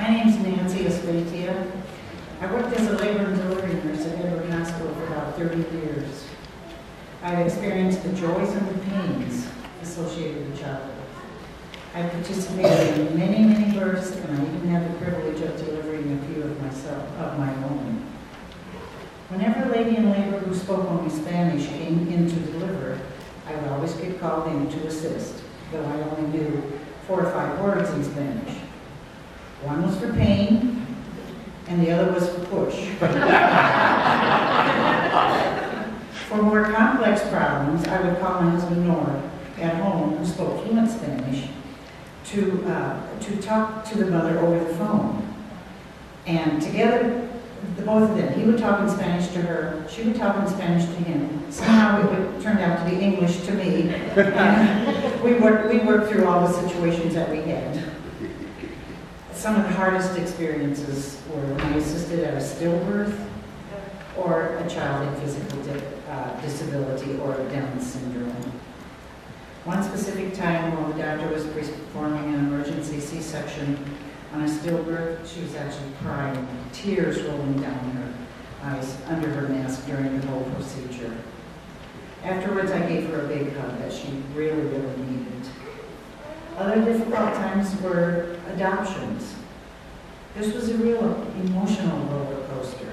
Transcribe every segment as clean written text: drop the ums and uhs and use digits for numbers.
My name is Nancy Espetia. I worked as a labor and delivery nurse at Edward Hospital for about 30 years. I've experienced the joys and the pains associated with childbirth. I participated in many, many births, and I even had the privilege of delivering a few of my own. Whenever a lady in labor who spoke only Spanish came in to deliver, I would always get called in to assist, though I only knew 4 or 5 words in Spanish. One was for pain, and the other was for push. For more complex problems, I would call my husband Nora at home, who spoke fluent Spanish, to talk to the mother over the phone. And together, the both of them, he would talk in Spanish to her, she would talk in Spanish to him. Somehow it would turn out to be English to me. And we worked through all the situations that we had. Some of the hardest experiences were when I assisted at a stillbirth or a child in physical disability or Down syndrome. One specific time while the doctor was performing an emergency C-section on a stillbirth, she was actually crying, tears rolling down her eyes under her mask during the whole procedure. Afterwards, I gave her a big hug that she really, really needed. Other difficult times were adoptions. This was a real emotional roller coaster.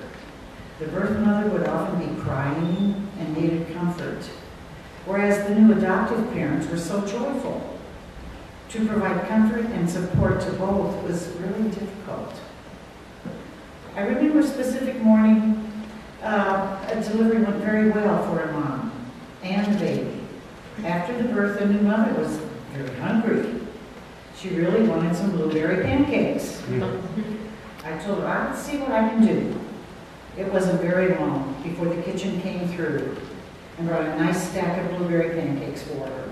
The birth mother would often be crying and needed comfort, whereas the new adoptive parents were so joyful. To provide comfort and support to both was really difficult. I remember a specific morning, a delivery went very well for a mom and the baby. After the birth, the new mother was very hungry. She really wanted some blueberry pancakes. I told her, I'll see what I can do. It wasn't very long before the kitchen came through and brought a nice stack of blueberry pancakes for her.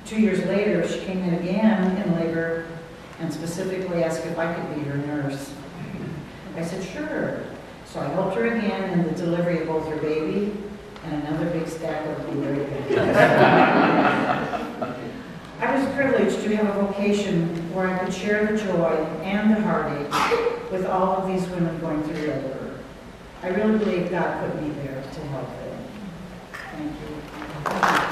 2 years later, she came in again in labor and specifically asked if I could be her nurse. I said, sure. So I helped her again in the delivery of both her baby and another big stack of blueberry pancakes. I was privileged to have a vocation where I could share the joy and the heartache with all of these women going through labor. I really believe God put me there to help them. Thank you.